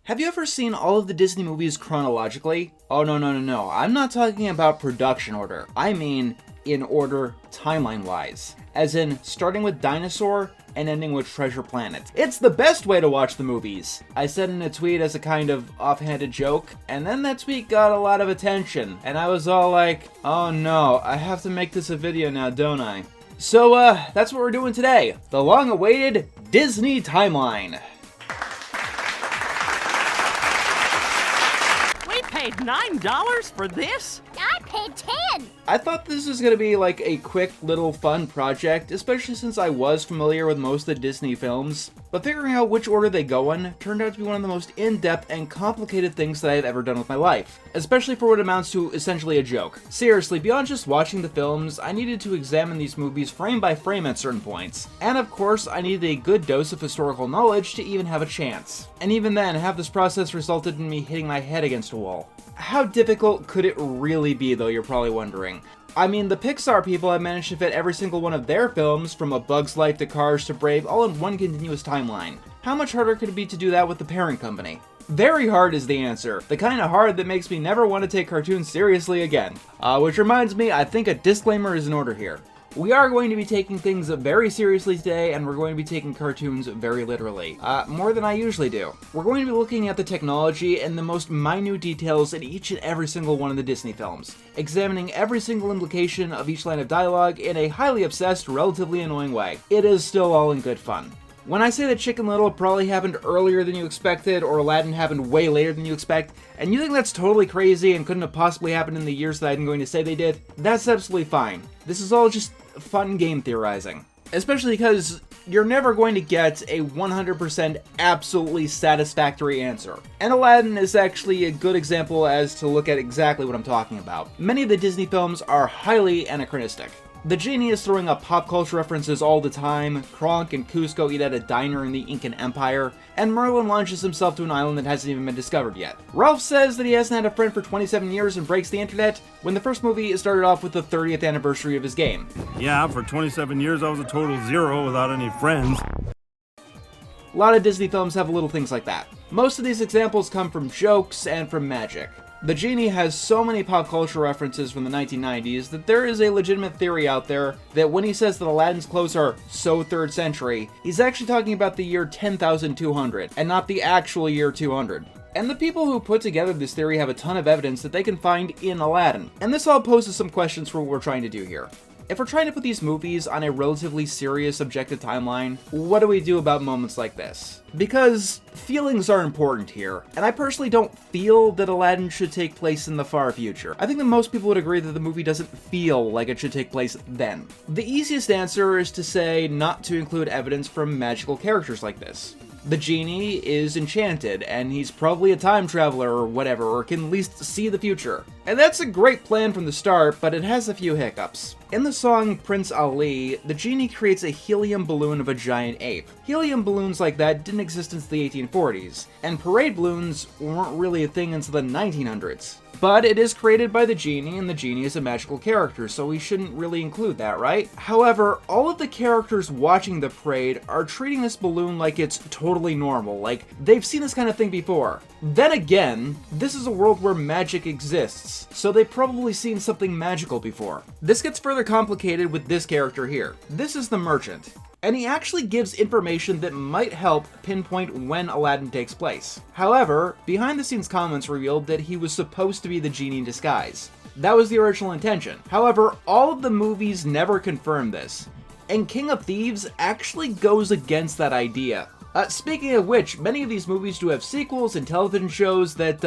Have you ever seen all of the Disney movies chronologically? Oh, no. I'm not talking about production order. I mean in order timeline-wise. As in, starting with Dinosaur and ending with Treasure Planet. It's the best way to watch the movies. I said in a tweet as a kind of offhanded joke, and then that tweet got a lot of attention. And I was all like, oh no, I have to make this a video now, don't I? So, that's what we're doing today. The long-awaited Disney timeline. Paid $9 for this? I paid 10. I thought this was gonna be like a quick little fun project, especially since I was familiar with most of the Disney films, but figuring out which order they go in turned out to be one of the most in-depth and complicated things that I've ever done with my life, especially for what amounts to essentially a joke. Seriously, beyond just watching the films, I needed to examine these movies frame by frame at certain points, and of course I needed a good dose of historical knowledge to even have a chance. And even then, half this process resulted in me hitting my head against a wall. How difficult could it really be, though, you're probably wondering? I mean, the Pixar people have managed to fit every single one of their films, from A Bug's Life to Cars to Brave, all in one continuous timeline. How much harder could it be to do that with the parent company? Very hard is the answer. The kind of hard that makes me never want to take cartoons seriously again. Which reminds me, I think a disclaimer is in order here. We are going to be taking things very seriously today, and we're going to be taking cartoons very literally. More than I usually do. We're going to be looking at the technology and the most minute details in each and every single one of the Disney films, examining every single implication of each line of dialogue in a highly obsessed, relatively annoying way. It is still all in good fun. When I say that Chicken Little probably happened earlier than you expected, or Aladdin happened way later than you expect, and you think that's totally crazy and couldn't have possibly happened in the years that I'm going to say they did, that's absolutely fine. This is all just fun game theorizing. Especially because you're never going to get a 100% absolutely satisfactory answer. And Aladdin is actually a good example as to look at exactly what I'm talking about. Many of the Disney films are highly anachronistic. The genie is throwing up pop culture references all the time, Kronk and Cusco eat at a diner in the Incan Empire, and Merlin launches himself to an island that hasn't even been discovered yet. Ralph says that he hasn't had a friend for 27 years and breaks the internet, when the first movie started off with the 30th anniversary of his game. Yeah, for 27 years I was a total zero without any friends. A lot of Disney films have little things like that. Most of these examples come from jokes and from magic. The genie has so many pop culture references from the 1990s that there is a legitimate theory out there that when he says that Aladdin's clothes are so 3rd century, he's actually talking about the year 10,200 and not the actual year 200. And the people who put together this theory have a ton of evidence that they can find in Aladdin. And this all poses some questions for what we're trying to do here. If we're trying to put these movies on a relatively serious objective timeline, what do we do about moments like this? Because feelings are important here, and I personally don't feel that Aladdin should take place in the far future. I think that most people would agree that the movie doesn't feel like it should take place then. The easiest answer is to say not to include evidence from magical characters like this. The genie is enchanted, and he's probably a time traveler or whatever, or can at least see the future. And that's a great plan from the start, but it has a few hiccups. In the song Prince Ali, the genie creates a helium balloon of a giant ape. Helium balloons like that didn't exist until the 1840s, and parade balloons weren't really a thing until the 1900s. But it is created by the genie, and the genie is a magical character, so we shouldn't really include that, right? However, all of the characters watching the parade are treating this balloon like it's totally normal, like they've seen this kind of thing before. Then again, this is a world where magic exists, so they've probably seen something magical before. This gets further complicated with this character here. This is the merchant, and he actually gives information that might help pinpoint when Aladdin takes place. However, behind-the-scenes comments revealed that he was supposed to be the genie in disguise. That was the original intention. However, all of the movies never confirmed this, and King of Thieves actually goes against that idea. Speaking of which, many of these movies do have sequels and television shows that,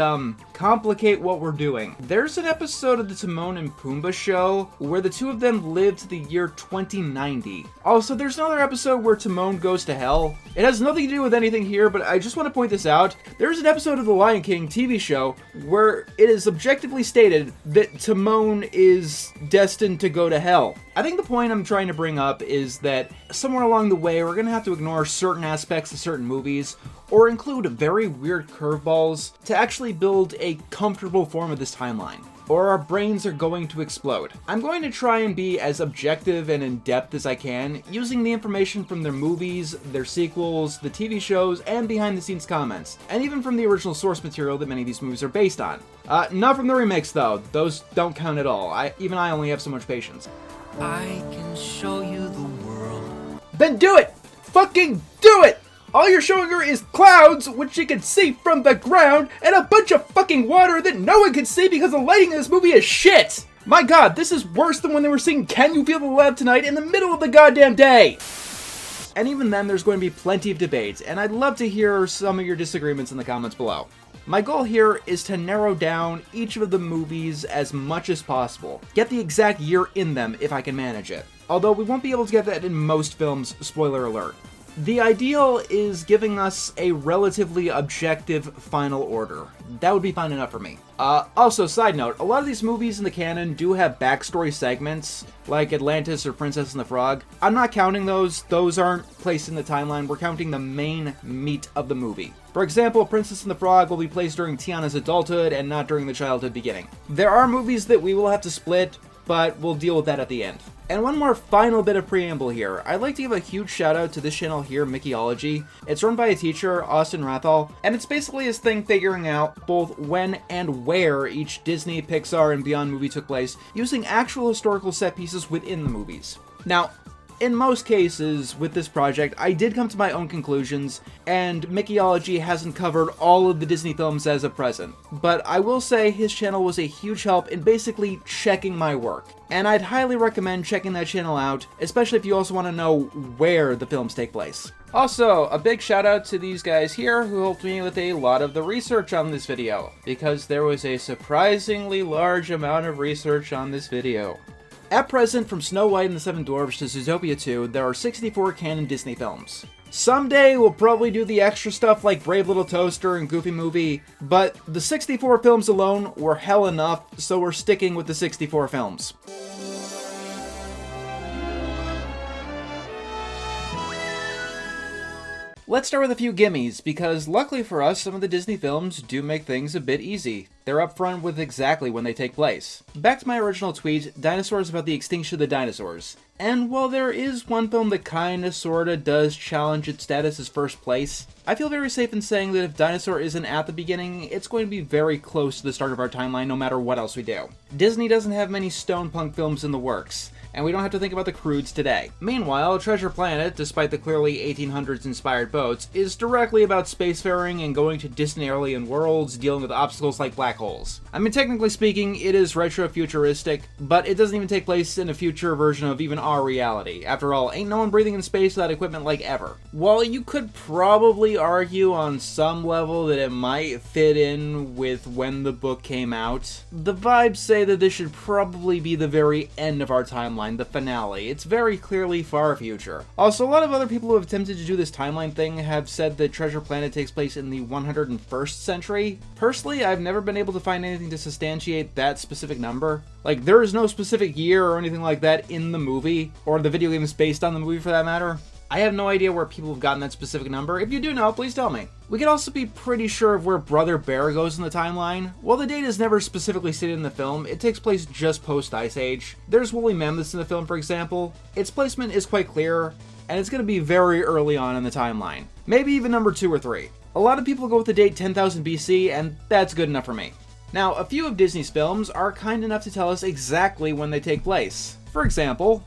complicate what we're doing. There's an episode of the Timon and Pumbaa show where the two of them live to the year 2090. Also, there's another episode where Timon goes to hell. It has nothing to do with anything here, but I just want to point this out. There's an episode of the Lion King TV show where it is objectively stated that Timon is destined to go to hell. I think the point I'm trying to bring up is that somewhere along the way, we're going to have to ignore certain aspects of certain movies, or include very weird curveballs to actually build a comfortable form of this timeline. or our brains are going to explode. I'm going to try and be as objective and in-depth as I can, using the information from their movies, their sequels, the TV shows, and behind-the-scenes comments, and even from the original source material that many of these movies are based on. Not from the remakes though, those don't count at all. Even I only have so much patience. I can show you the world. Then do it! Fucking do it! All you're showing her is clouds, which she can see from the ground, and a bunch of fucking water that no one can see because the lighting in this movie is shit! My god, this is worse than when they were singing Can You Feel the Love Tonight in the middle of the goddamn day! And even then, there's going to be plenty of debate, and I'd love to hear some of your disagreements in the comments below. My goal here is to narrow down each of the movies as much as possible. Get the exact year in them if I can manage it. Although we won't be able to get that in most films, spoiler alert. The ideal is giving us a relatively objective final order. That would be fine enough for me. Also, side note, a lot of these movies in the canon do have backstory segments, like Atlantis or Princess and the Frog. I'm not counting those aren't placed in the timeline, we're counting the main meat of the movie. For example, Princess and the Frog will be placed during Tiana's adulthood and not during the childhood beginning. There are movies that we will have to split, but we'll deal with that at the end. And one more final bit of preamble here. I'd like to give a huge shout out to this channel here, Mickeyology. It's run by a teacher, Austin Rathall, and it's basically his thing figuring out both when and where each Disney, Pixar, and beyond movie took place, using actual historical set pieces within the movies. Now, in most cases, with this project, I did come to my own conclusions, and Mickeyology hasn't covered all of the Disney films as of present. But I will say his channel was a huge help in basically checking my work. And I'd highly recommend checking that channel out, especially if you also want to know where the films take place. Also, a big shout out to these guys here who helped me with a lot of the research on this video, because there was a surprisingly large amount of research on this video. At present, from Snow White and the Seven Dwarfs to Zootopia 2, there are 64 canon Disney films. Someday we'll probably do the extra stuff like Brave Little Toaster and Goofy Movie, but the 64 films alone were hell enough, so we're sticking with the 64 films. Let's start with a few gimmies, because luckily for us, some of the Disney films do make things a bit easy. They're upfront with exactly when they take place. Back to my original tweet, Dinosaurs about the extinction of the dinosaurs. And while there is one film that kinda sorta does challenge its status as first place, I feel very safe in saying that if Dinosaur isn't at the beginning, it's going to be very close to the start of our timeline no matter what else we do. Disney doesn't have many stone punk films in the works, and we don't have to think about the Croods today. Meanwhile, Treasure Planet, despite the clearly 1800s inspired boats, is directly about spacefaring and going to distant alien worlds, dealing with obstacles like black holes. I mean, technically speaking, it is retro-futuristic, but it doesn't even take place in a future version of even our reality. After all, ain't no one breathing in space without equipment like ever. While you could probably argue on some level that it might fit in with when the book came out, the vibes say that this should probably be the very end of our timeline, the finale. It's very clearly far future. Also, a lot of other people who have attempted to do this timeline thing have said that Treasure Planet takes place in the 101st century. Personally, I've never been able to find anything to substantiate that specific number. Like, there is no specific year or anything like that in the movie, or the video game is based on the movie for that matter. I have no idea where people have gotten that specific number. If you do know, please tell me. We could also be pretty sure of where Brother Bear goes in the timeline. While the date is never specifically stated in the film, it takes place just post-Ice Age. There's woolly mammoths in the film, for example. Its placement is quite clear, and it's going to be very early on in the timeline. Maybe even number 2 or 3. A lot of people go with the date 10,000 BC, and that's good enough for me. Now, a few of Disney's films are kind enough to tell us exactly when they take place. For example,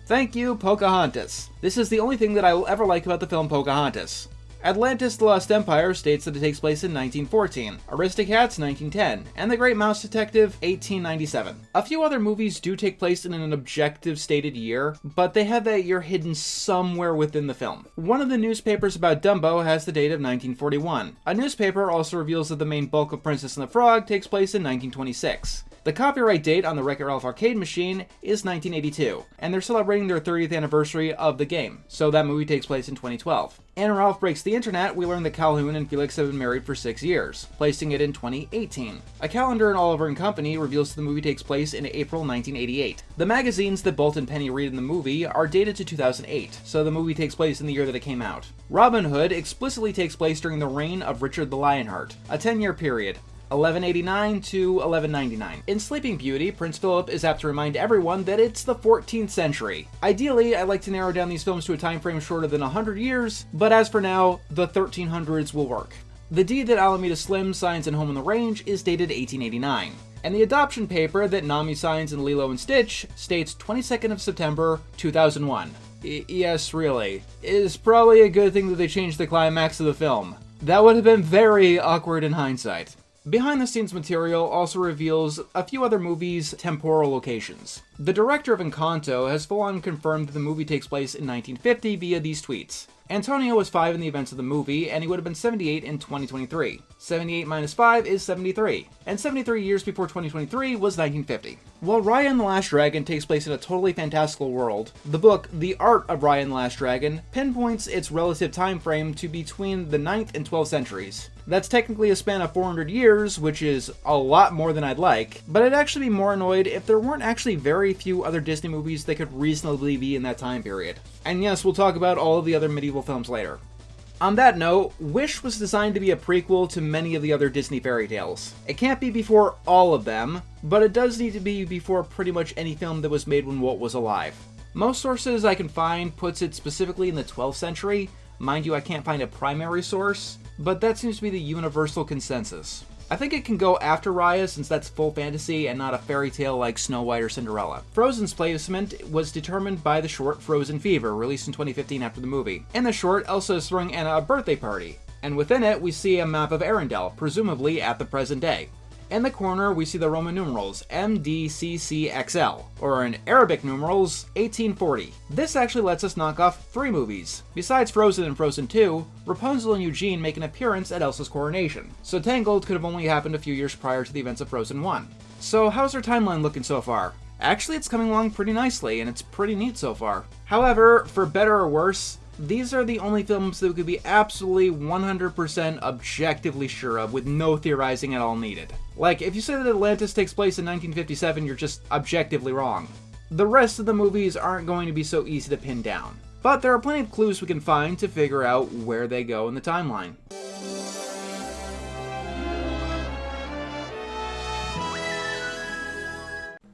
thank you, Pocahontas. This is the only thing that I will ever like about the film Pocahontas. Atlantis The Lost Empire states that it takes place in 1914, Aristocats 1910, and The Great Mouse Detective 1897. A few other movies do take place in an objective stated year, but they have that year hidden somewhere within the film. One of the newspapers about Dumbo has the date of 1941. A newspaper also reveals that the main bulk of Princess and the Frog takes place in 1926. The copyright date on the Wreck-It Ralph arcade machine is 1982, and they're celebrating their 30th anniversary of the game, so that movie takes place in 2012. In Ralph Breaks the Internet, we learn that Calhoun and Felix have been married for 6 years, placing it in 2018. A calendar in Oliver & Company reveals the movie takes place in April 1988. The magazines that Bolt and Penny read in the movie are dated to 2008, so the movie takes place in the year that it came out. Robin Hood explicitly takes place during the reign of Richard the Lionheart, a 10-year period. 1189 to 1199. In Sleeping Beauty, Prince Philip is apt to remind everyone that it's the 14th century. Ideally, I like to narrow down these films to a time frame shorter than 100 years, but as for now, the 1300s will work. The deed that Alameda Slim signs in Home on the Range is dated 1889, and the adoption paper that Nami signs in Lilo and Stitch states 22nd of September, 2001. Yes, really. It is probably a good thing that they changed the climax of the film. That would have been very awkward in hindsight. Behind-the-scenes material also reveals a few other movies' temporal locations. The director of Encanto has full-on confirmed that the movie takes place in 1950 via these tweets. Antonio was 5 in the events of the movie, and he would have been 78 in 2023. 78 minus 5 is 73, and 73 years before 2023 was 1950. While Raya and the Last Dragon takes place in a totally fantastical world, the book The Art of Raya and the Last Dragon pinpoints its relative time frame to between the 9th and 12th centuries. That's technically a span of 400 years, which is a lot more than I'd like, but I'd actually be more annoyed if there weren't actually very few other Disney movies that could reasonably be in that time period. And yes, we'll talk about all of the other medieval films later. On that note, Wish was designed to be a prequel to many of the other Disney fairy tales. It can't be before all of them, but it does need to be before pretty much any film that was made when Walt was alive. Most sources I can find puts it specifically in the 12th century. Mind you, I can't find a primary source, but that seems to be the universal consensus. I think it can go after Raya since that's full fantasy and not a fairy tale like Snow White or Cinderella. Frozen's placement was determined by the short Frozen Fever, released in 2015 after the movie. In the short, Elsa is throwing Anna a birthday party, and within it we see a map of Arendelle, presumably at the present day. In the corner, we see the Roman numerals MDCCXL, or in Arabic numerals, 1840. This actually lets us knock off 3 movies. Besides Frozen and Frozen 2, Rapunzel and Eugene make an appearance at Elsa's coronation, so Tangled could have only happened a few years prior to the events of Frozen 1. So how's our timeline looking so far? Actually, it's coming along pretty nicely, and it's pretty neat so far. However, for better or worse, these are the only films that we could be absolutely 100% objectively sure of with no theorizing at all needed. Like, if you say that Atlantis takes place in 1957, you're just objectively wrong. The rest of the movies aren't going to be so easy to pin down, but there are plenty of clues we can find to figure out where they go in the timeline.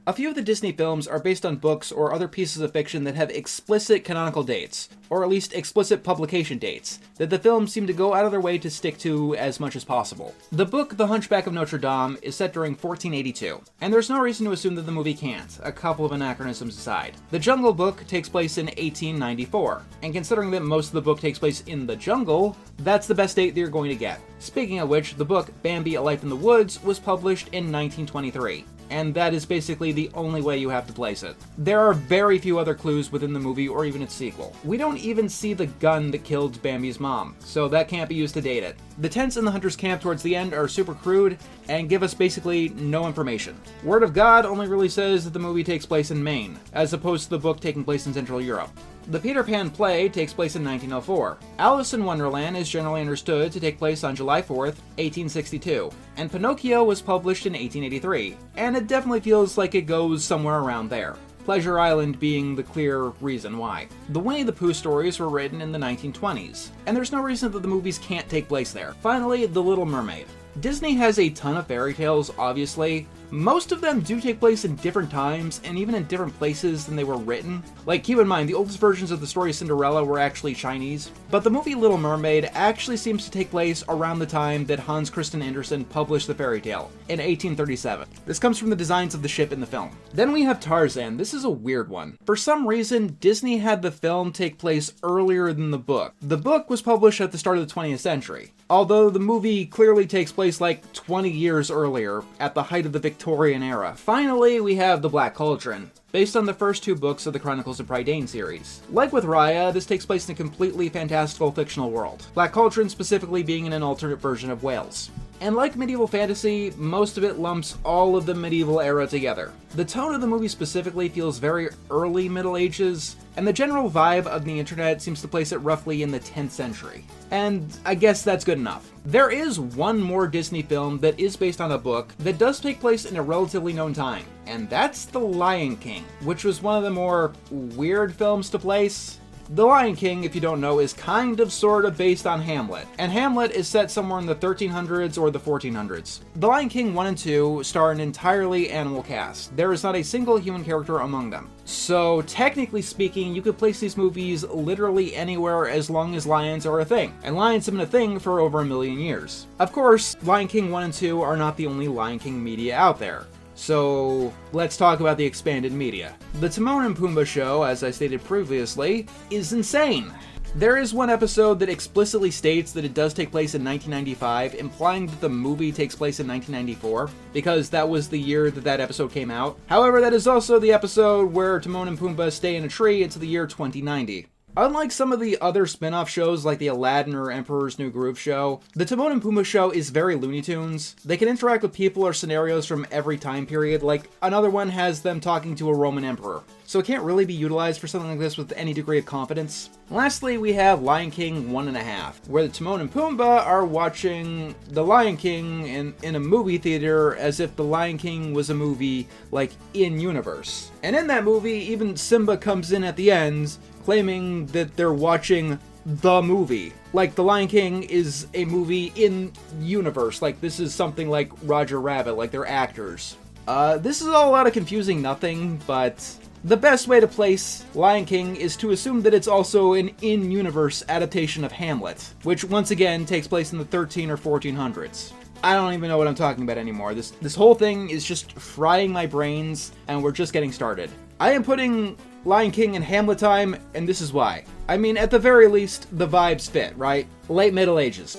A few of the Disney films are based on books or other pieces of fiction that have explicit canonical dates, or at least explicit publication dates, that the films seem to go out of their way to stick to as much as possible. The book The Hunchback of Notre Dame is set during 1482, and there's no reason to assume that the movie can't, a couple of anachronisms aside. The Jungle Book takes place in 1894, and considering that most of the book takes place in the jungle, that's the best date that you're going to get. Speaking of which, the book Bambi: A Life in the Woods was published in 1923. And that is basically the only way you have to place it. There are very few other clues within the movie or even its sequel. We don't even see the gun that killed Bambi's mom, so that can't be used to date it. The tents in the hunter's camp towards the end are super crude and give us basically no information. Word of God only really says that the movie takes place in Maine, as opposed to the book taking place in Central Europe. The Peter Pan play takes place in 1904. Alice in Wonderland is generally understood to take place on July 4th, 1862, and Pinocchio was published in 1883, and it definitely feels like it goes somewhere around there. Pleasure Island being the clear reason why. The Winnie the Pooh stories were written in the 1920s, and there's no reason that the movies can't take place there. Finally, The Little Mermaid. Disney has a ton of fairy tales, obviously. Most of them do take place in different times, and even in different places than they were written. Like, keep in mind, the oldest versions of the story Cinderella were actually Chinese, but the movie Little Mermaid actually seems to take place around the time that Hans Christian Andersen published the fairy tale, in 1837. This comes from the designs of the ship in the film. Then we have Tarzan. This is a weird one. For some reason, Disney had the film take place earlier than the book. The book was published at the start of the 20th century, although the movie clearly takes place like 20 years earlier, at the height of the Victorian era. Finally, we have The Black Cauldron, based on the first 2 books of the Chronicles of Prydain series. Like with Raya, this takes place in a completely fantastical fictional world, Black Cauldron specifically being in an alternate version of Wales. And like medieval fantasy, most of it lumps all of the medieval era together. The tone of the movie specifically feels very early Middle Ages, and the general vibe of the internet seems to place it roughly in the 10th century. And I guess that's good enough. There is one more Disney film that is based on a book that does take place in a relatively known time, and that's The Lion King, which was one of the more weird films to place. The Lion King, if you don't know, is kind of sort of based on Hamlet, and Hamlet is set somewhere in the 1300s or the 1400s. The Lion King 1 and 2 star an entirely animal cast. There is not a single human character among them. So technically speaking, you could place these movies literally anywhere as long as lions are a thing, and lions have been a thing for over 1 million years. Of course, Lion King 1 and 2 are not the only Lion King media out there. So let's talk about the expanded media. The Timon and Pumbaa show, as I stated previously, is insane. There is one episode that explicitly states that it does take place in 1995, implying that the movie takes place in 1994, because that was the year that that episode came out. However, that is also the episode where Timon and Pumbaa stay in a tree until the year 2090. Unlike some of the other spin-off shows like the Aladdin or Emperor's New Groove show, the Timon and Pumbaa show is very Looney Tunes. They can interact with people or scenarios from every time period, like another one has them talking to a Roman emperor. So it can't really be utilized for something like this with any degree of confidence. Lastly, we have Lion King 1.5, where the Timon and Pumbaa are watching The Lion King in a movie theater as if The Lion King was a movie, like, in-universe. And in that movie, even Simba comes in at the end, claiming that they're watching the movie. Like, The Lion King is a movie in universe. Like, this is something like Roger Rabbit, like they're actors. This is all a lot of confusing nothing, but the best way to place Lion King is to assume that it's also an in-universe adaptation of Hamlet, which once again takes place in the 13 or 1400s. I don't even know what I'm talking about anymore. This whole thing is just frying my brains, and we're just getting started. I am putting Lion King in Hamlet time, and this is why. I mean, at the very least, the vibes fit, right? Late Middle Ages.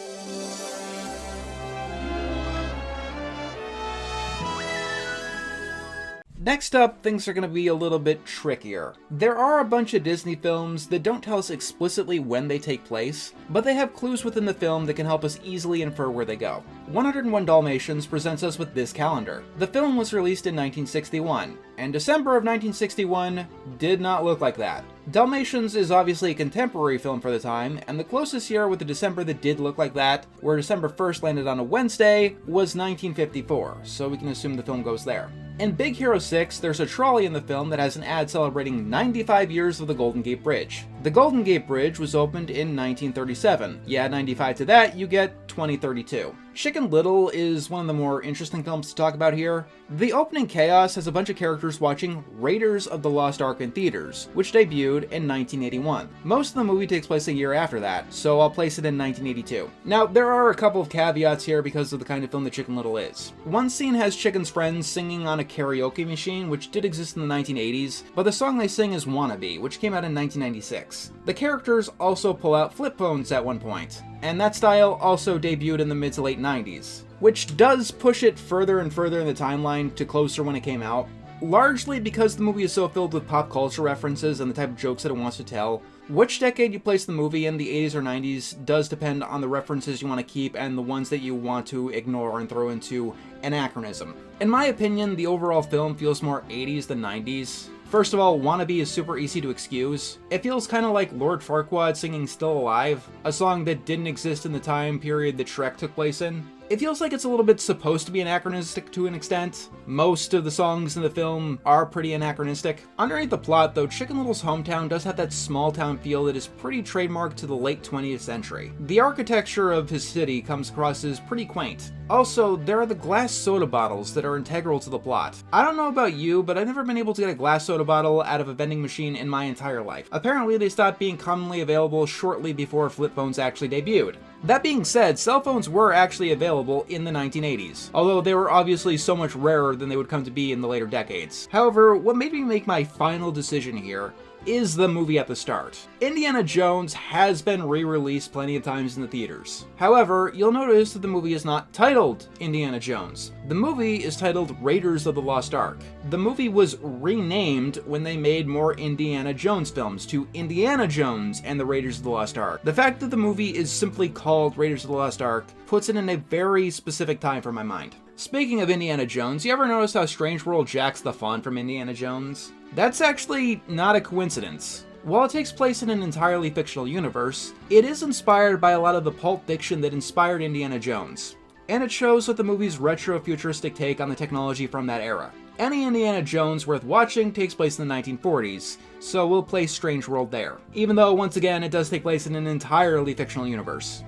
Next up, things are going to be a little bit trickier. There are a bunch of Disney films that don't tell us explicitly when they take place, but they have clues within the film that can help us easily infer where they go. 101 Dalmatians presents us with this calendar. The film was released in 1961, and December of 1961 did not look like that. Dalmatians is obviously a contemporary film for the time, and the closest year with a December that did look like that, where December 1st landed on a Wednesday, was 1954, so we can assume the film goes there. In Big Hero 6, there's a trolley in the film that has an ad celebrating 95 years of the Golden Gate Bridge. The Golden Gate Bridge was opened in 1937. You add 95 to that, you get 2032. Chicken Little is one of the more interesting films to talk about here. The opening chaos has a bunch of characters watching Raiders of the Lost Ark in theaters, which debuted in 1981. Most of the movie takes place a year after that, so I'll place it in 1982. Now, there are a couple of caveats here because of the kind of film that Chicken Little is. One scene has Chicken's friends singing on a karaoke machine, which did exist in the 1980s, but the song they sing is Wannabe, which came out in 1996. The characters also pull out flip phones at one point, and that style also debuted in the mid to late 90s, which does push it further and further in the timeline to closer when it came out, largely because the movie is so filled with pop culture references and the type of jokes that it wants to tell. Which decade you place the movie in, the 80s or 90s, does depend on the references you want to keep and the ones that you want to ignore and throw into anachronism. In my opinion, the overall film feels more 80s than 90s. First of all, Wannabe is super easy to excuse. It feels kind of like Lord Farquaad singing Still Alive, a song that didn't exist in the time period that Shrek took place in. It feels like it's a little bit supposed to be anachronistic to an extent. Most of the songs in the film are pretty anachronistic. Underneath the plot, though, Chicken Little's hometown does have that small town feel that is pretty trademarked to the late 20th century. The architecture of his city comes across as pretty quaint. Also, there are the glass soda bottles that are integral to the plot. I don't know about you, but I've never been able to get a glass soda bottle out of a vending machine in my entire life. Apparently, they stopped being commonly available shortly before flip phones actually debuted. That being said, cell phones were actually available in the 1980s, although they were obviously so much rarer than they would come to be in the later decades. However, what made me make my final decision here is the movie at the start. Indiana Jones has been re-released plenty of times in the theaters. However, you'll notice that the movie is not titled Indiana Jones. The movie is titled Raiders of the Lost Ark. The movie was renamed when they made more Indiana Jones films to Indiana Jones and the Raiders of the Lost Ark. The fact that the movie is simply called Raiders of the Lost Ark puts it in a very specific time for my mind. Speaking of Indiana Jones, you ever notice how Strange World Jack's the font from Indiana Jones? That's actually not a coincidence. While it takes place in an entirely fictional universe, it is inspired by a lot of the pulp fiction that inspired Indiana Jones. And it shows with the movie's retro-futuristic take on the technology from that era. Any Indiana Jones worth watching takes place in the 1940s, so we'll place Strange World there. Even though, once again, it does take place in an entirely fictional universe.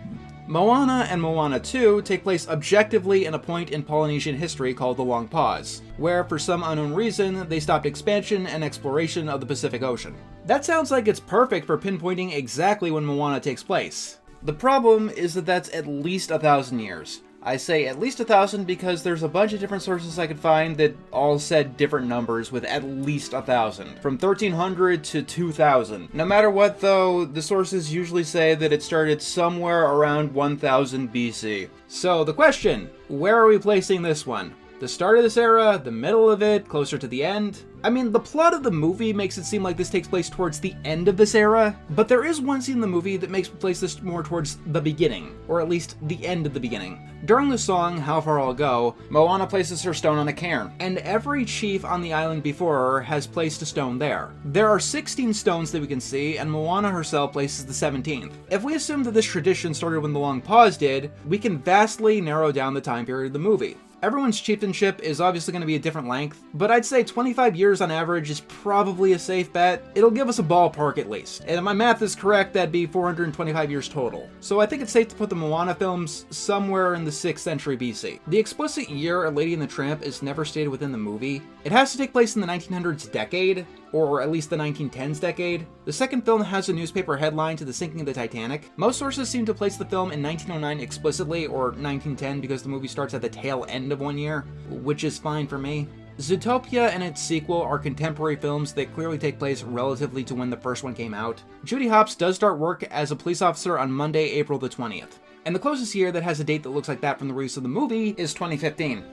Moana and Moana 2 take place objectively in a point in Polynesian history called the Long Pause, where for some unknown reason, they stopped expansion and exploration of the Pacific Ocean. That sounds like it's perfect for pinpointing exactly when Moana takes place. The problem is that that's at least 1,000 years. I say at least 1,000 because there's a bunch of different sources I could find that all said different numbers with at least 1,000, from 1,300 to 2,000. No matter what though, the sources usually say that it started somewhere around 1,000 BC. So the question, where are we placing this one? The start of this era, the middle of it, closer to the end? I mean, the plot of the movie makes it seem like this takes place towards the end of this era, but there is one scene in the movie that makes me place this more towards the beginning, or at least the end of the beginning. During the song, How Far I'll Go, Moana places her stone on a cairn, and every chief on the island before her has placed a stone there. There are 16 stones that we can see, and Moana herself places the 17th. If we assume that this tradition started when the Long Pause did, we can vastly narrow down the time period of the movie. Everyone's chieftainship is obviously going to be a different length, but I'd say 25 years on average is probably a safe bet. It'll give us a ballpark at least. And if my math is correct, that'd be 425 years total. So I think it's safe to put the Moana films somewhere in the 6th century BC. The explicit year A Lady and the Tramp is never stated within the movie. It has to take place in the 1900s decade, or at least the 1910s decade. The second film has a newspaper headline to the sinking of the Titanic. Most sources seem to place the film in 1909 explicitly, or 1910 because the movie starts at the tail end of one year, which is fine for me. Zootopia and its sequel are contemporary films that clearly take place relatively to when the first one came out. Judy Hopps does start work as a police officer on Monday, April the 20th. And the closest year that has a date that looks like that from the release of the movie is 2015.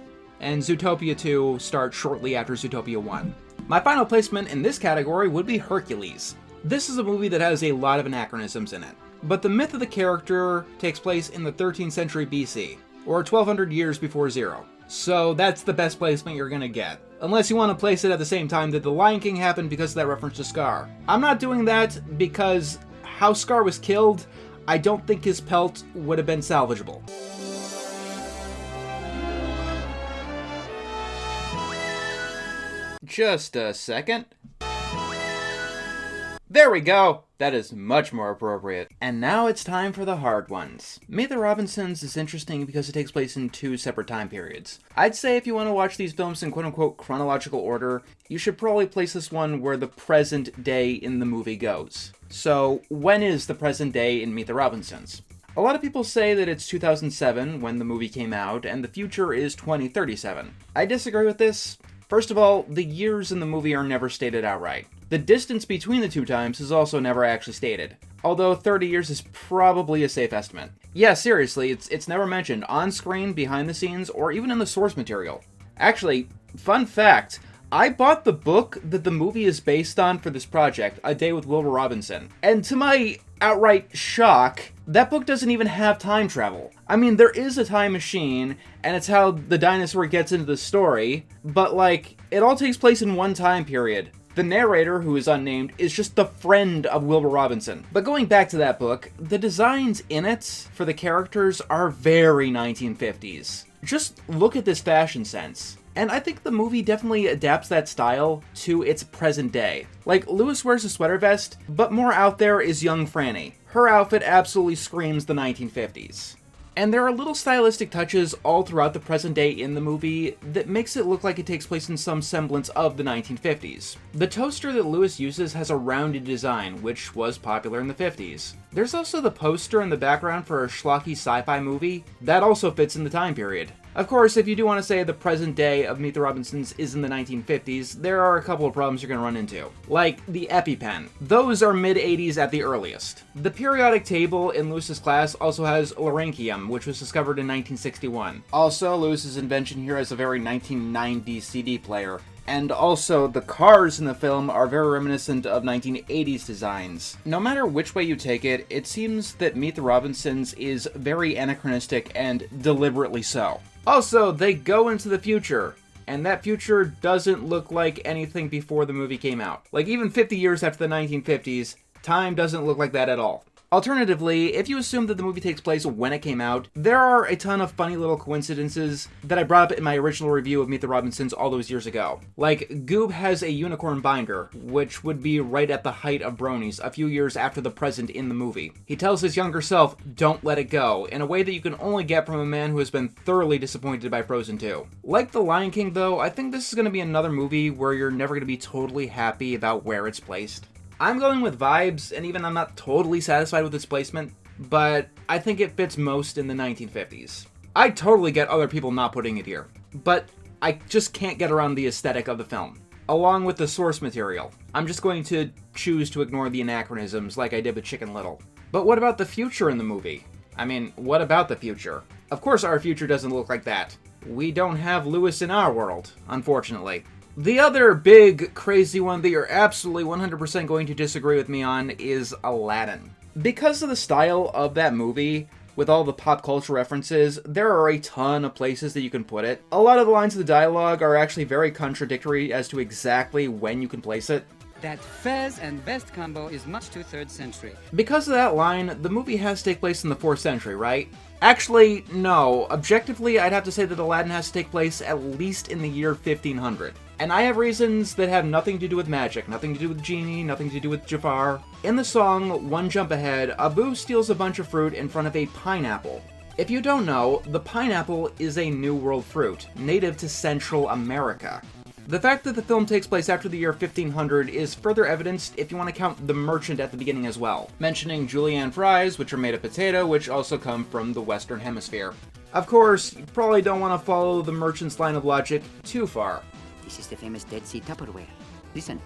And Zootopia 2 starts shortly after Zootopia 1. My final placement in this category would be Hercules. This is a movie that has a lot of anachronisms in it, but the myth of the character takes place in the 13th century BC, or 1200 years before zero. So that's the best placement you're gonna get. Unless you want to place it at the same time that The Lion King happened because of that reference to Scar. I'm not doing that because how Scar was killed, I don't think his pelt would have been salvageable. Just a second. There we go! That is much more appropriate. And now it's time for the hard ones. Meet the Robinsons is interesting because it takes place in 2 separate time periods. I'd say if you want to watch these films in quote-unquote chronological order, you should probably place this one where the present day in the movie goes. So, when is the present day in Meet the Robinsons? A lot of people say that it's 2007 when the movie came out, and the future is 2037. I disagree with this. First of all, the years in the movie are never stated outright. The distance between the two times is also never actually stated, although 30 years is probably a safe estimate. Yeah, seriously, it's never mentioned on screen, behind the scenes, or even in the source material. Actually, fun fact, I bought the book that the movie is based on for this project, A Day with Wilbur Robinson, and to my outright shock, that book doesn't even have time travel. I mean, there is a time machine, and it's how the dinosaur gets into the story, but like, it all takes place in one time period. The narrator, who is unnamed, is just the friend of Wilbur Robinson. But going back to that book, the designs in it for the characters are very 1950s. Just look at this fashion sense. And I think the movie definitely adapts that style to its present day. Like, Lewis wears a sweater vest, but more out there is young Franny. Her outfit absolutely screams the 1950s. And there are little stylistic touches all throughout the present day in the movie that makes it look like it takes place in some semblance of the 1950s. The toaster that Lewis uses has a rounded design, which was popular in the 50s. There's also the poster in the background for a schlocky sci-fi movie that also fits in the time period. Of course, if you do want to say the present day of Meet the Robinsons is in the 1950s, there are a couple of problems you're going to run into. Like the EpiPen. Those are mid-80s at the earliest. The periodic table in Lewis's class also has larynxium, which was discovered in 1961. Also, Lewis's invention here has a very 1990s CD player. And also, the cars in the film are very reminiscent of 1980s designs. No matter which way you take it, it seems that Meet the Robinsons is very anachronistic and deliberately so. Also, they go into the future, and that future doesn't look like anything before the movie came out. Like, even 50 years after the 1950s, time doesn't look like that at all. Alternatively, if you assume that the movie takes place when it came out, there are a ton of funny little coincidences that I brought up in my original review of Meet the Robinsons all those years ago. Like, Goob has a unicorn binder, which would be right at the height of bronies, a few years after the present in the movie. He tells his younger self, "Don't let it go," in a way that you can only get from a man who has been thoroughly disappointed by Frozen 2. Like The Lion King, though, I think this is going to be another movie where you're never going to be totally happy about where it's placed. I'm going with vibes, and even I'm not totally satisfied with its placement, but I think it fits most in the 1950s. I totally get other people not putting it here, but I just can't get around the aesthetic of the film, along with the source material. I'm just going to choose to ignore the anachronisms like I did with Chicken Little. But what about the future in the movie? I mean, what about the future? Of course our future doesn't look like that. We don't have Lewis in our world, unfortunately. The other big, crazy one that you're absolutely 100% going to disagree with me on is Aladdin. Because of the style of that movie, with all the pop culture references, there are a ton of places that you can put it. A lot of the lines of the dialogue are actually very contradictory as to exactly when you can place it. That Fez and Best combo is much too 3rd century. Because of that line, the movie has to take place in the 4th century, right? Actually, no. Objectively, I'd have to say that Aladdin has to take place at least in the year 1500. And I have reasons that have nothing to do with magic, nothing to do with Genie, nothing to do with Jafar. In the song One Jump Ahead, Abu steals a bunch of fruit in front of a pineapple. If you don't know, the pineapple is a New World fruit, native to Central America. The fact that the film takes place after the year 1500 is further evidenced if you want to count the merchant at the beginning as well, mentioning julienne fries, which are made of potato, which also come from the Western Hemisphere. Of course, you probably don't want to follow the merchant's line of logic too far. This is the famous Dead Sea Tupperware. Listen.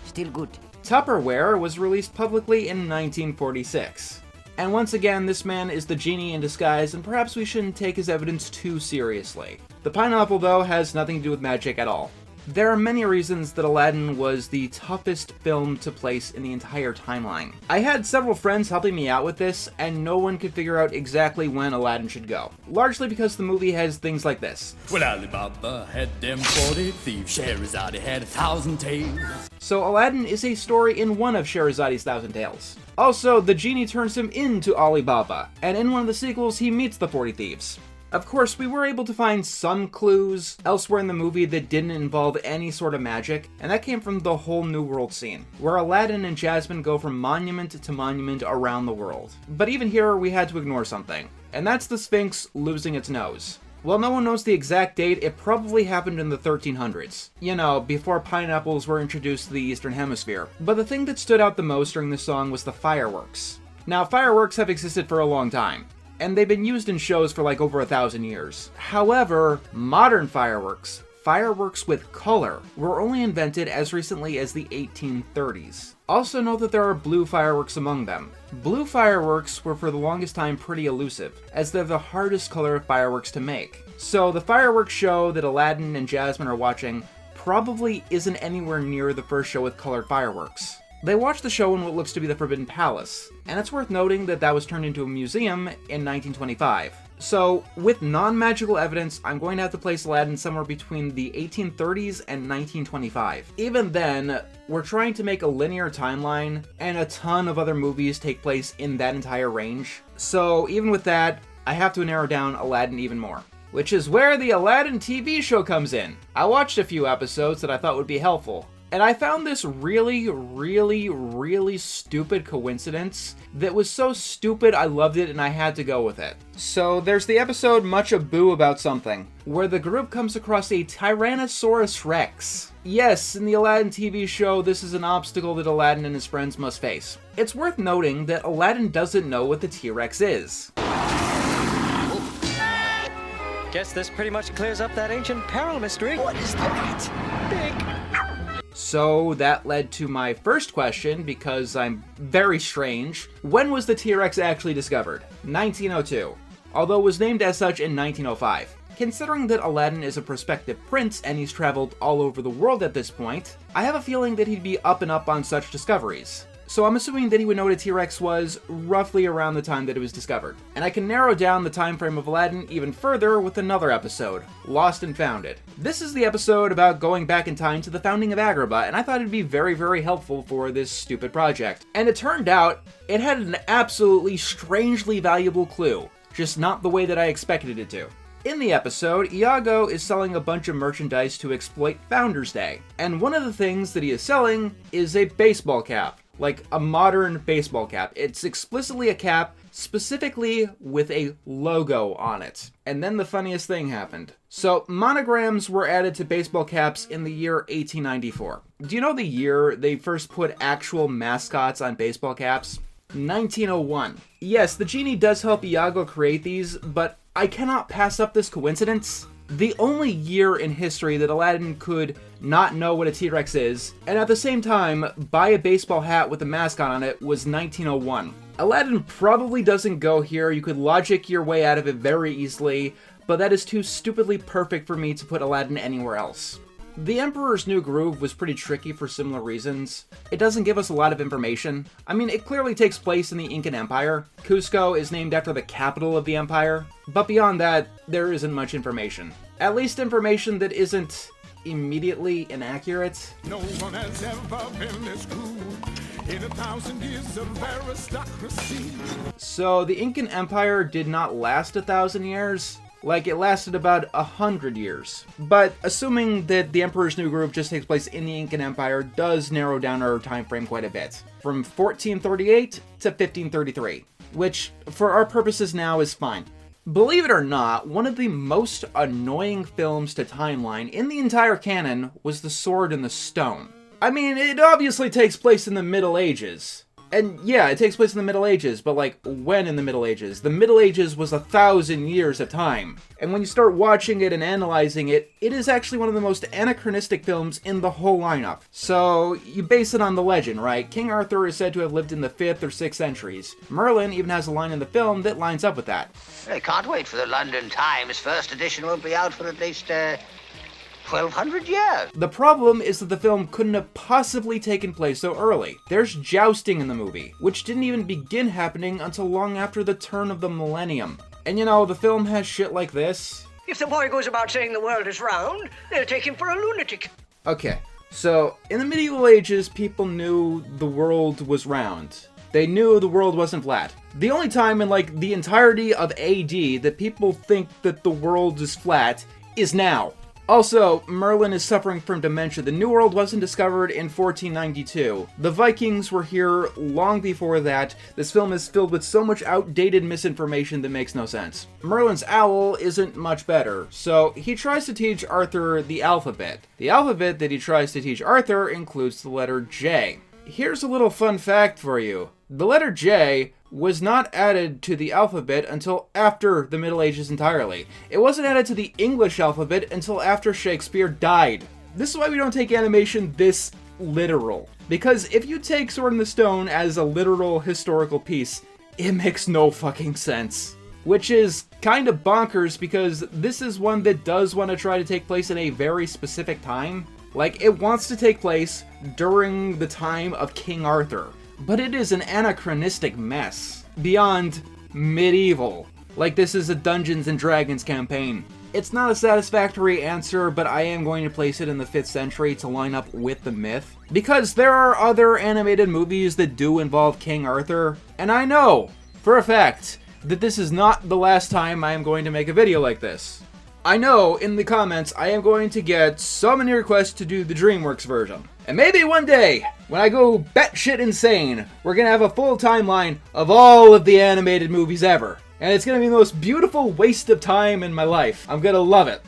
Still good. Tupperware was released publicly in 1946. And once again, this man is the genie in disguise, and perhaps we shouldn't take his evidence too seriously. The pineapple, though, has nothing to do with magic at all. There are many reasons that Aladdin was the toughest film to place in the entire timeline. I had several friends helping me out with this, and no one could figure out exactly when Aladdin should go. Largely because the movie has things like this. Well, Alibaba had them 40 thieves, Sherazade had 1,000 tales. So Aladdin is a story in one of Shehrazade's 1,000 Tales. Also, the genie turns him into Alibaba, and in one of the sequels he meets the 40 thieves. Of course, we were able to find some clues elsewhere in the movie that didn't involve any sort of magic, and that came from the whole New World scene, where Aladdin and Jasmine go from monument to monument around the world. But even here, we had to ignore something, and that's the Sphinx losing its nose. While no one knows the exact date, it probably happened in the 1300s. You know, before pineapples were introduced to the Eastern Hemisphere. But the thing that stood out the most during the song was the fireworks. Now, fireworks have existed for a long time, and they've been used in shows for like over 1,000 years. However, modern fireworks, fireworks with color, were only invented as recently as the 1830s. Also note that there are blue fireworks among them. Blue fireworks were for the longest time pretty elusive, as they're the hardest color of fireworks to make. So the fireworks show that Aladdin and Jasmine are watching probably isn't anywhere near the first show with colored fireworks. They watched the show in what looks to be the Forbidden Palace, and it's worth noting that that was turned into a museum in 1925. So, with non-magical evidence, I'm going to have to place Aladdin somewhere between the 1830s and 1925. Even then, we're trying to make a linear timeline, and a ton of other movies take place in that entire range. So, even with that, I have to narrow down Aladdin even more. Which is where the Aladdin TV show comes in. I watched a few episodes that I thought would be helpful. And I found this really stupid coincidence that was so stupid I loved it and I had to go with it. So there's the episode Much Ado About Something, where the group comes across a Tyrannosaurus Rex. Yes, in the Aladdin TV show, this is an obstacle that Aladdin and his friends must face. It's worth noting that Aladdin doesn't know what the T-Rex is. Guess this pretty much clears up that ancient peril mystery. What is that? Big. So that led to my first question, because I'm very strange. When was the T-Rex actually discovered? 1902, although it was named as such in 1905. Considering that Aladdin is a prospective prince and he's traveled all over the world at this point, I have a feeling that he'd be up and up on such discoveries. So I'm assuming that he would know what a T-Rex was roughly around the time that it was discovered. And I can narrow down the time frame of Aladdin even further with another episode, Lost and Founded. This is the episode about going back in time to the founding of Agrabah, and I thought it'd be very, very helpful for this stupid project. And it turned out, it had an absolutely strangely valuable clue, just not the way that I expected it to. In the episode, Iago is selling a bunch of merchandise to exploit Founders Day, and one of the things that he is selling is a baseball cap. Like a modern baseball cap. It's explicitly a cap, specifically with a logo on it. And then the funniest thing happened. So, monograms were added to baseball caps in the year 1894. Do you know the year they first put actual mascots on baseball caps? 1901. Yes, the genie does help Iago create these, but I cannot pass up this coincidence. The only year in history that Aladdin could not know what a T-Rex is, and at the same time buy a baseball hat with a mascot on it, was 1901. Aladdin probably doesn't go here. You could logic your way out of it very easily, but that is too stupidly perfect for me to put Aladdin anywhere else. The Emperor's New Groove was pretty tricky for similar reasons. It doesn't give us a lot of information. I mean, it clearly takes place in the Incan Empire. Cusco is named after the capital of the empire. But beyond that, there isn't much information. At least information that isn't immediately inaccurate. No one has ever been this cool in 1,000 years of aristocracy. So the Incan Empire did not last 1,000 years. Like, it lasted about 100 years. But assuming that the Emperor's New Groove just takes place in the Incan Empire does narrow down our time frame quite a bit. From 1438 to 1533, which, for our purposes now, is fine. Believe it or not, one of the most annoying films to timeline in the entire canon was The Sword and the Stone. I mean, it obviously takes place in the Middle Ages. And yeah, it takes place in the Middle Ages, but like, when in the Middle Ages? The Middle Ages was 1,000 years of time. And when you start watching it and analyzing it, it is actually one of the most anachronistic films in the whole lineup. So, you base it on the legend, right? King Arthur is said to have lived in the 5th or 6th centuries. Merlin even has a line in the film that lines up with that. I can't wait for the London Times. First edition won't be out for at least, 1,200 years. The problem is that the film couldn't have possibly taken place so early. There's jousting in the movie, which didn't even begin happening until long after the turn of the millennium. And you know, the film has shit like this. If the boy goes about saying the world is round, they'll take him for a lunatic. Okay, so in the medieval ages, people knew the world was round. They knew the world wasn't flat. The only time in like the entirety of AD that people think that the world is flat is now. Also, Merlin is suffering from dementia. The New World wasn't discovered in 1492. The Vikings were here long before that. This film is filled with so much outdated misinformation that makes no sense. Merlin's owl isn't much better, so he tries to teach Arthur the alphabet. The alphabet that he tries to teach Arthur includes the letter J. Here's a little fun fact for you. The letter J was not added to the alphabet until after the Middle Ages entirely. It wasn't added to the English alphabet until after Shakespeare died. This is why we don't take animation this literal. Because if you take Sword in the Stone as a literal historical piece, it makes no fucking sense. Which is kind of bonkers because this is one that does want to try to take place in a very specific time. Like, it wants to take place during the time of King Arthur. But it is an anachronistic mess. Beyond medieval. Like this is a Dungeons and Dragons campaign. It's not a satisfactory answer, but I am going to place it in the 5th century to line up with the myth. Because there are other animated movies that do involve King Arthur, and I know, for a fact, that this is not the last time I am going to make a video like this. I know, in the comments, I am going to get so many requests to do the DreamWorks version. And maybe one day, when I go batshit insane, we're gonna have a full timeline of all of the animated movies ever. And it's gonna be the most beautiful waste of time in my life. I'm gonna love it.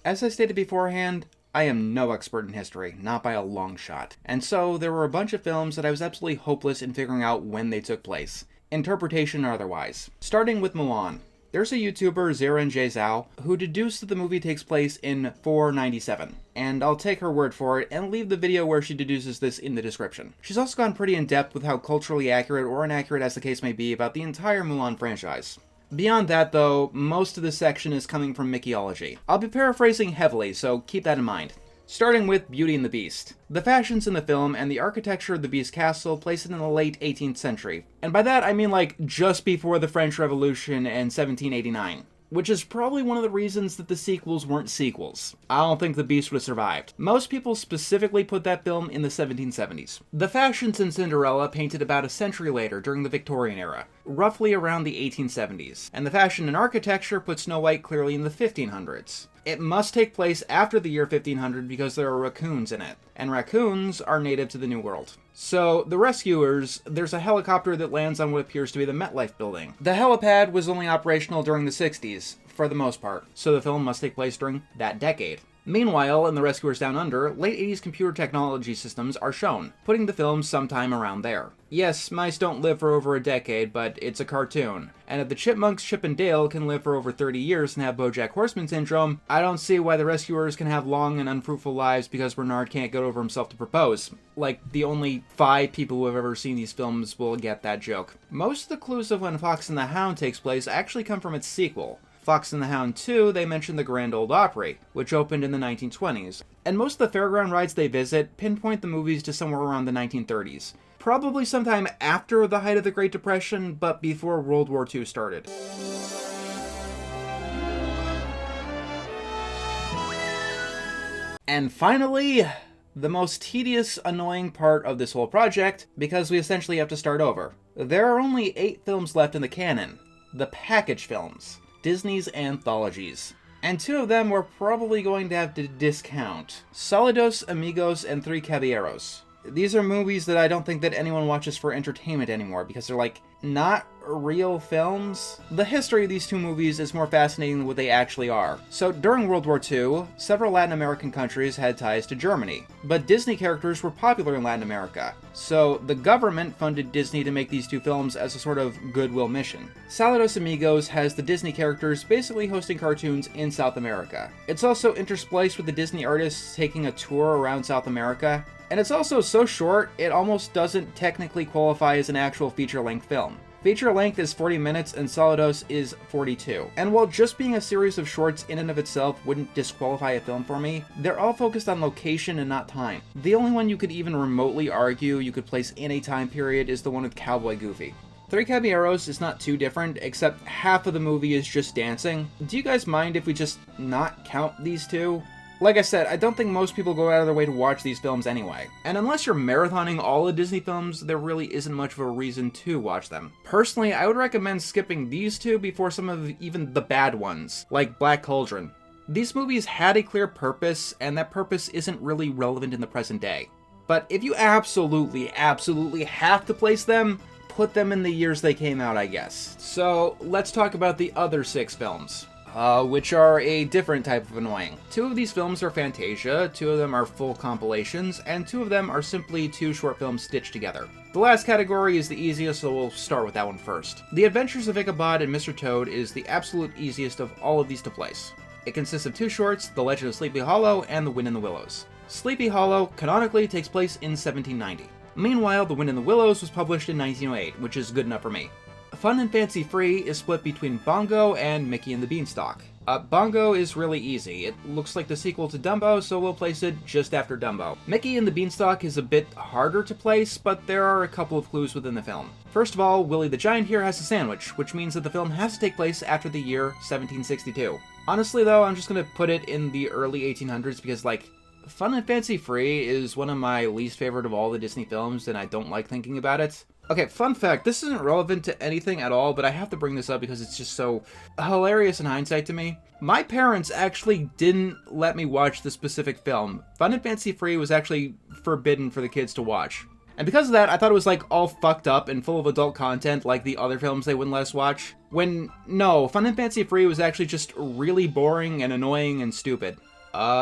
As I stated beforehand, I am no expert in history, not by a long shot. And so there were a bunch of films that I was absolutely hopeless in figuring out when they took place, interpretation or otherwise. Starting with Mulan. There's a YouTuber, Ziren Zhao, who deduced that the movie takes place in 497, and I'll take her word for it and leave the video where she deduces this in the description. She's also gone pretty in-depth with how culturally accurate or inaccurate as the case may be about the entire Mulan franchise. Beyond that though, most of this section is coming from Mickeyology. I'll be paraphrasing heavily, so keep that in mind. Starting with Beauty and the Beast. The fashions in the film and the architecture of the Beast Castle place it in the late 18th century. And by that I mean like just before the French Revolution in 1789. Which is probably one of the reasons that the sequels weren't sequels. I don't think the Beast would have survived. Most people specifically put that film in the 1770s. The fashions in Cinderella painted about a century later during the Victorian era, roughly around the 1870s, and the fashion and architecture put Snow White clearly in the 1500s. It must take place after the year 1500 because there are raccoons in it, and raccoons are native to the New World. So, the rescuers, there's a helicopter that lands on what appears to be the MetLife building. The helipad was only operational during the 60s, for the most part, so the film must take place during that decade. Meanwhile, in The Rescuers Down Under, late 80s computer technology systems are shown, putting the film sometime around there. Yes, mice don't live for over a decade, but it's a cartoon. And if the chipmunks Chip and Dale can live for over 30 years and have BoJack Horseman syndrome, I don't see why the rescuers can have long and unfruitful lives because Bernard can't get over himself to propose. Like, the only 5 people who have ever seen these films will get that joke. Most of the clues of when Fox and the Hound takes place actually come from its sequel. Fox and the Hound 2, they mention the Grand Ole Opry, which opened in the 1920s. And most of the fairground rides they visit pinpoint the movies to somewhere around the 1930s. Probably sometime after the height of the Great Depression, but before World War II started. And finally, the most tedious, annoying part of this whole project, because we essentially have to start over. There are only 8 films left in the canon. The package films. Disney's anthologies. And 2 of them we're probably going to have to discount. Saludos Amigos and Three Caballeros. These are movies that I don't think that anyone watches for entertainment anymore because they're like, not real films? The history of these 2 movies is more fascinating than what they actually are. So during World War II, several Latin American countries had ties to Germany, but Disney characters were popular in Latin America. So the government funded Disney to make these 2 films as a sort of goodwill mission. Saludos Amigos has the Disney characters basically hosting cartoons in South America. It's also interspliced with the Disney artists taking a tour around South America. And it's also so short, it almost doesn't technically qualify as an actual feature-length film. Feature length is 40 minutes and Saludos is 42. And while just being a series of shorts in and of itself wouldn't disqualify a film for me, they're all focused on location and not time. The only one you could even remotely argue you could place in a time period is the one with Cowboy Goofy. Three Caballeros is not too different, except half of the movie is just dancing. Do you guys mind if we just not count these 2? Like I said, I don't think most people go out of their way to watch these films anyway. And unless you're marathoning all the Disney films, there really isn't much of a reason to watch them. Personally, I would recommend skipping these 2 before some of even the bad ones, like Black Cauldron. These movies had a clear purpose, and that purpose isn't really relevant in the present day. But if you absolutely have to place them, put them in the years they came out, I guess. So, let's talk about the other 6 films. Which are a different type of annoying. 2 of these films are Fantasia, 2 of them are full compilations, and 2 of them are simply 2 short films stitched together. The last category is the easiest, so we'll start with that one first. The Adventures of Ichabod and Mr. Toad is the absolute easiest of all of these to place. It consists of 2 shorts, The Legend of Sleepy Hollow and The Wind in the Willows. Sleepy Hollow canonically takes place in 1790. Meanwhile, The Wind in the Willows was published in 1908, which is good enough for me. Fun and Fancy Free is split between Bongo and Mickey and the Beanstalk. Bongo is really easy. It looks like the sequel to Dumbo, so we'll place it just after Dumbo. Mickey and the Beanstalk is a bit harder to place, but there are a couple of clues within the film. First of all, Willie the Giant here has a sandwich, which means that the film has to take place after the year 1762. Honestly though, I'm just gonna put it in the early 1800s because, like, Fun and Fancy Free is one of my least favorite of all the Disney films, and I don't like thinking about it. Okay, fun fact, this isn't relevant to anything at all, but I have to bring this up because it's just so hilarious in hindsight to me. My parents actually didn't let me watch the specific film. Fun and Fancy Free was actually forbidden for the kids to watch. And because of that, I thought it was like all fucked up and full of adult content like the other films they wouldn't let us watch. When, no, Fun and Fancy Free was actually just really boring and annoying and stupid.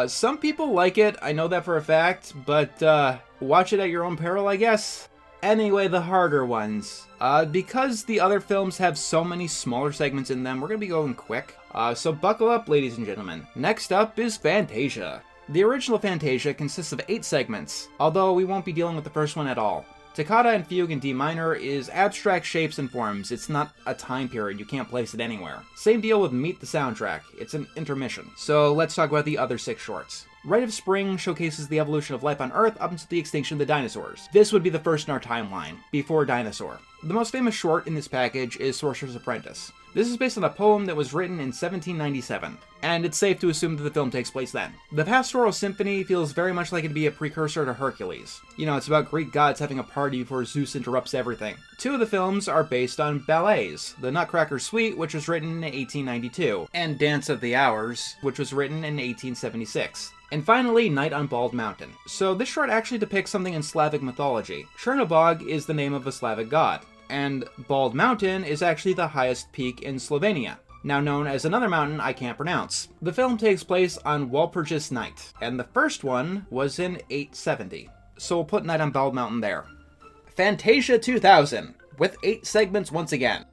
Some people like it, I know that for a fact, but watch it at your own peril, I guess. Anyway, the harder ones. Because the other films have so many smaller segments in them, we're gonna be going quick. So buckle up, ladies and gentlemen. Next up is Fantasia. The original Fantasia consists of 8 segments, although we won't be dealing with the first one at all. Toccata and Fugue in D minor is abstract shapes and forms. It's not a time period, you can't place it anywhere. Same deal with Meet the Soundtrack, it's an intermission. So let's talk about the other 6 shorts. Rite of Spring showcases the evolution of life on Earth up until the extinction of the dinosaurs. This would be the first in our timeline, before Dinosaur. The most famous short in this package is Sorcerer's Apprentice. This is based on a poem that was written in 1797, and it's safe to assume that the film takes place then. The Pastoral Symphony feels very much like it'd be a precursor to Hercules. You know, it's about Greek gods having a party before Zeus interrupts everything. 2 of the films are based on ballets, The Nutcracker Suite, which was written in 1892, and Dance of the Hours, which was written in 1876. And finally, Night on Bald Mountain. So this short actually depicts something in Slavic mythology. Chernobog is the name of a Slavic god, and Bald Mountain is actually the highest peak in Slovenia, now known as another mountain I can't pronounce. The film takes place on Walpurgis Night, and the first one was in 870. So we'll put Night on Bald Mountain there. Fantasia 2000, with 8 segments once again.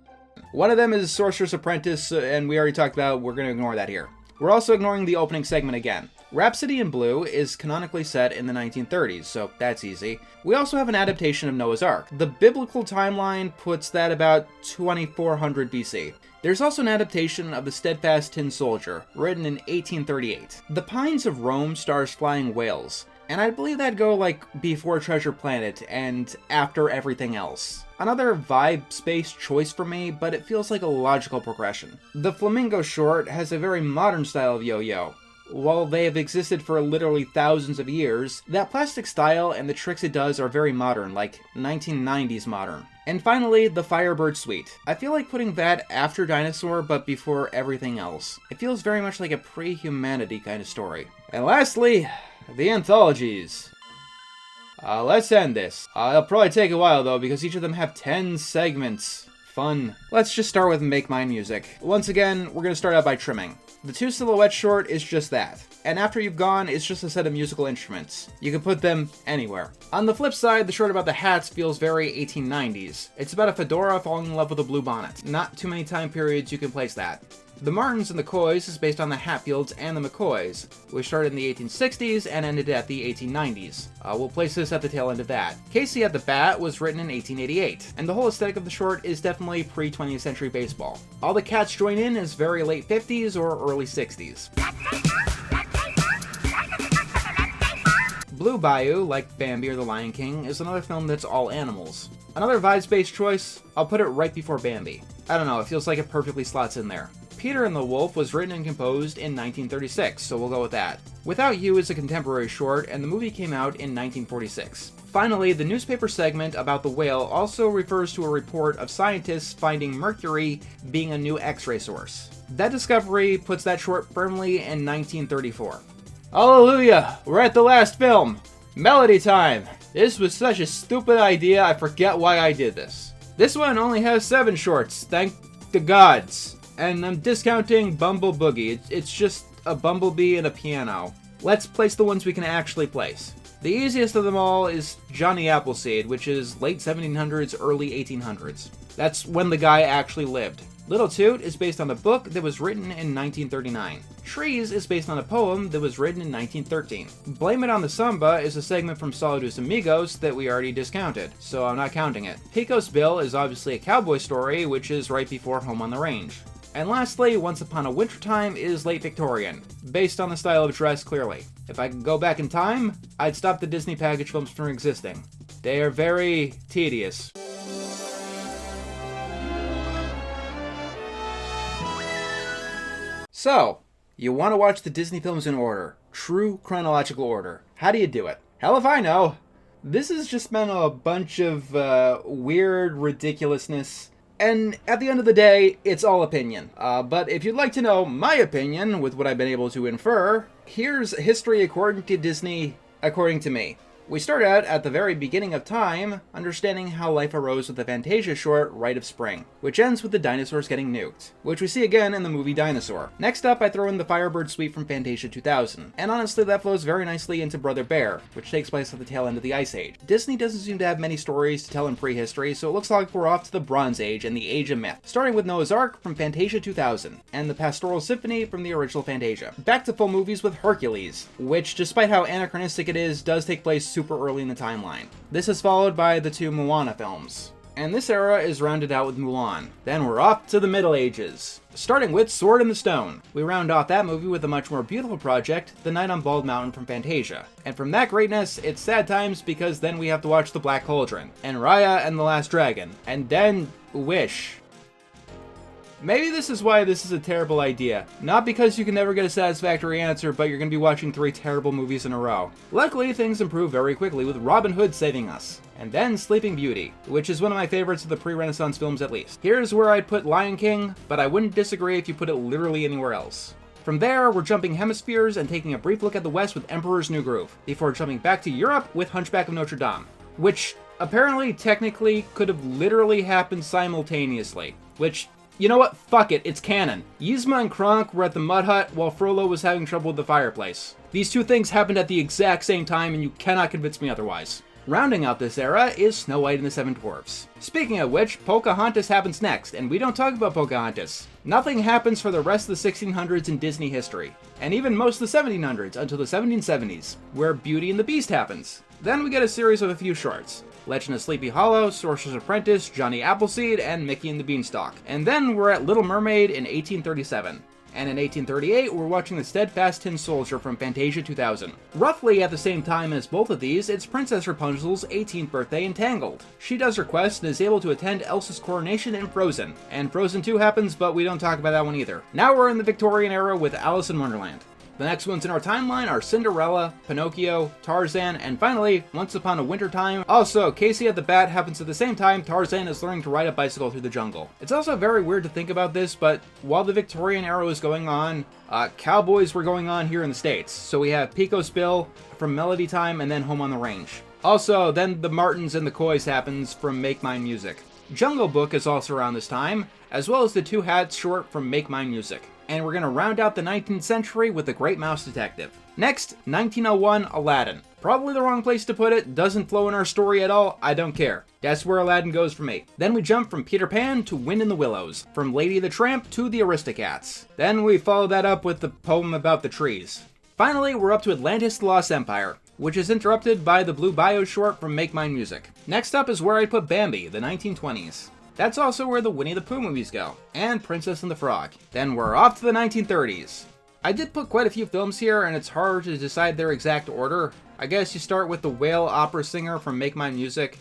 One of them is Sorcerer's Apprentice, and we already talked about, we're going to ignore that here. We're also ignoring the opening segment again. Rhapsody in Blue is canonically set in the 1930s, so that's easy. We also have an adaptation of Noah's Ark. The biblical timeline puts that about 2400 BC. There's also an adaptation of The Steadfast Tin Soldier, written in 1838. The Pines of Rome stars flying whales, and I believe that'd go like before Treasure Planet and after everything else. Another vibe-based choice for me, but it feels like a logical progression. The Flamingo short has a very modern style of yo-yo. While they have existed for literally thousands of years, that plastic style and the tricks it does are very modern, like 1990s modern. And finally, the Firebird Suite. I feel like putting that after Dinosaur, but before everything else. It feels very much like a pre-humanity kind of story. And lastly, the anthologies. Let's end this. It'll probably take a while though, because each of them have 10 segments. Fun. Let's just start with Make Mine Music. Once again, we're going to start out by trimming. The 2 Silhouettes short is just that. And after you've gone, it's just a set of musical instruments. You can put them anywhere. On the flip side, the short about the hats feels very 1890s. It's about a fedora falling in love with a blue bonnet. Not too many time periods you can place that. The Martins and the Coys is based on the Hatfields and the McCoys, which started in the 1860s and ended at the 1890s. We'll place this at the tail end of that. Casey at the Bat was written in 1888, and the whole aesthetic of the short is definitely pre-20th century baseball. All the cats join in is very late 50s or early 60s. Blue Bayou, like Bambi or The Lion King, is another film that's all animals. Another vibes-based choice, I'll put it right before Bambi. I don't know, it feels like it perfectly slots in there. Peter and the Wolf was written and composed in 1936, so we'll go with that. Without You is a contemporary short, and the movie came out in 1946. Finally, the newspaper segment about the whale also refers to a report of scientists finding mercury being a new X-ray source. That discovery puts that short firmly in 1934. Hallelujah! We're at the last film! Melody time! This was such a stupid idea, I forget why I did this. This one only has 7 shorts, thank the gods. And I'm discounting Bumble Boogie. It's just a bumblebee and a piano. Let's place the ones we can actually place. The easiest of them all is Johnny Appleseed, which is late 1700s, early 1800s. That's when the guy actually lived. Little Toot is based on a book that was written in 1939. Trees is based on a poem that was written in 1913. Blame It on the Samba is a segment from Solo Dos Amigos that we already discounted, so I'm not counting it. Pico's Bill is obviously a cowboy story, which is right before Home on the Range. And lastly, Once Upon a Wintertime is late Victorian, based on the style of dress clearly. If I could go back in time, I'd stop the Disney package films from existing. They are very tedious. So, you want to watch the Disney films in order, true chronological order. How do you do it? Hell if I know. This has just been a bunch of weird ridiculousness. And at the end of the day, it's all opinion. But if you'd like to know my opinion with what I've been able to infer, here's history according to Disney, according to me. We start out at the very beginning of time, understanding how life arose with the Fantasia short, Rite of Spring, which ends with the dinosaurs getting nuked, which we see again in the movie Dinosaur. Next up, I throw in the Firebird Suite from Fantasia 2000, and honestly that flows very nicely into Brother Bear, which takes place at the tail end of the Ice Age. Disney doesn't seem to have many stories to tell in prehistory, so it looks like we're off to the Bronze Age and the Age of Myth, starting with Noah's Ark from Fantasia 2000, and the Pastoral Symphony from the original Fantasia. Back to full movies with Hercules, which, despite how anachronistic it is, does take place super early in the timeline. This is followed by the 2 Moana films. And this era is rounded out with Mulan. Then we're off to the Middle Ages, starting with Sword in the Stone. We round off that movie with a much more beautiful project, The Night on Bald Mountain from Fantasia. And from that greatness, it's sad times because then we have to watch The Black Cauldron, and Raya and the Last Dragon, and then Wish. Maybe this is why this is a terrible idea. Not because you can never get a satisfactory answer, but you're going to be watching 3 terrible movies in a row. Luckily, things improve very quickly with Robin Hood saving us. And then Sleeping Beauty, which is one of my favorites of the pre-Renaissance films at least. Here's where I'd put Lion King, but I wouldn't disagree if you put it literally anywhere else. From there, we're jumping hemispheres and taking a brief look at the West with Emperor's New Groove, before jumping back to Europe with Hunchback of Notre Dame, which apparently technically could have literally happened simultaneously, which, you know what? Fuck it, it's canon. Yzma and Kronk were at the Mud Hut while Frollo was having trouble with the fireplace. These 2 things happened at the exact same time and you cannot convince me otherwise. Rounding out this era is Snow White and the 7 Dwarfs. Speaking of which, Pocahontas happens next, and we don't talk about Pocahontas. Nothing happens for the rest of the 1600s in Disney history, and even most of the 1700s until the 1770s, where Beauty and the Beast happens. Then we get a series of a few shorts. Legend of Sleepy Hollow, Sorcerer's Apprentice, Johnny Appleseed, and Mickey and the Beanstalk. And then we're at Little Mermaid in 1837. And in 1838, we're watching The Steadfast Tin Soldier from Fantasia 2000. Roughly at the same time as both of these, it's Princess Rapunzel's 18th birthday in Tangled. She does her quest and is able to attend Elsa's coronation in Frozen. And Frozen 2 happens, but we don't talk about that one either. Now we're in the Victorian era with Alice in Wonderland. The next ones in our timeline are Cinderella, Pinocchio, Tarzan, and finally, Once Upon a Winter Time. Also, Casey at the Bat happens at the same time Tarzan is learning to ride a bicycle through the jungle. It's also very weird to think about this, but while the Victorian era was going on, cowboys were going on here in the States. So we have Pico's Bill from Melody Time and then Home on the Range. Also, then the Martins and the Coys happens from Make Mine Music. Jungle Book is also around this time, as well as the Two Hats short from Make Mine Music. And we're going to round out the 19th century with The Great Mouse Detective. Next, 1901, Aladdin. Probably the wrong place to put it, doesn't flow in our story at all, I don't care. That's where Aladdin goes for me. Then we jump from Peter Pan to Wind in the Willows, from Lady the Tramp to The Aristocats. Then we follow that up with the poem about the trees. Finally, we're up to Atlantis the Lost Empire, which is interrupted by the Blue Bayou short from Make Mine Music. Next up is where I put Bambi, the 1920s. That's also where the Winnie the Pooh movies go, and Princess and the Frog. Then we're off to the 1930s. I did put quite a few films here, and it's hard to decide their exact order. I guess you start with the Whale opera singer from Make Mine Music,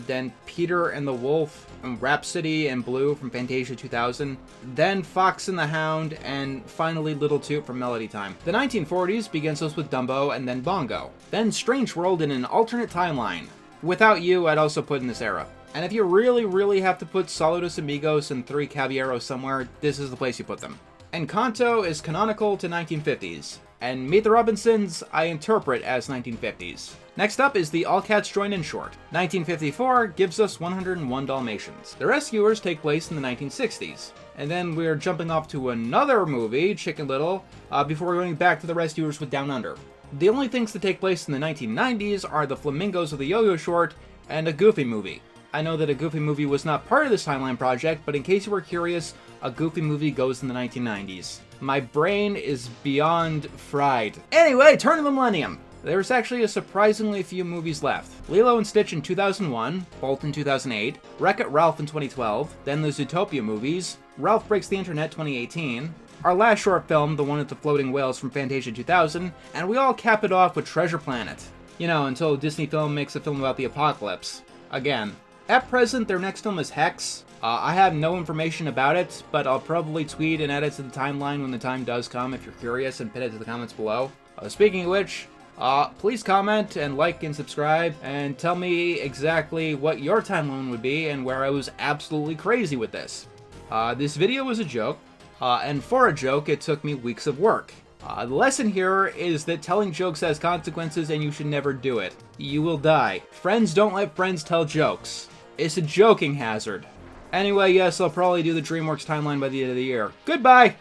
then Peter and the Wolf, and Rhapsody and Blue from Fantasia 2000, then Fox and the Hound, and finally Little Toot from Melody Time. The 1940s begins us with Dumbo and then Bongo. Then Strange World in an alternate timeline. Without You, I'd also put in this era. And if you really have to put Saludos Amigos and Three Caballeros somewhere, this is the place you put them. Encanto is canonical to 1950s, and Meet the Robinsons I interpret as 1950s. Next up is the All Cats Join In short. 1954 gives us 101 Dalmatians. The Rescuers take place in the 1960s. And then we're jumping off to another movie, Chicken Little, before going back to the Rescuers with Down Under. The only things that take place in the 1990s are the Flamingos of the Yo-Yo short and a Goofy movie. I know that a Goofy movie was not part of this timeline project, but in case you were curious, a Goofy movie goes in the 1990s. My brain is beyond fried. Anyway, turn of the millennium. There's actually a surprisingly few movies left. Lilo and Stitch in 2001, Bolt in 2008, Wreck-It Ralph in 2012, then the Zootopia movies, Ralph Breaks the Internet 2018, our last short film, the one with the floating whales from Fantasia 2000, and we all cap it off with Treasure Planet. You know, until Disney Film makes a film about the apocalypse. Again. At present, their next film is Hex. I have no information about it, but I'll probably tweet and add it to the timeline when the time does come if you're curious, and pin it to the comments below. Speaking of which, please comment and like and subscribe, and tell me exactly what your timeline would be and where I was absolutely crazy with this. This video was a joke, and for a joke, it took me weeks of work. The lesson here is that telling jokes has consequences and you should never do it. You will die. Friends don't let friends tell jokes. It's a joking hazard. Anyway, yes, I'll probably do the DreamWorks timeline by the end of the year. Goodbye!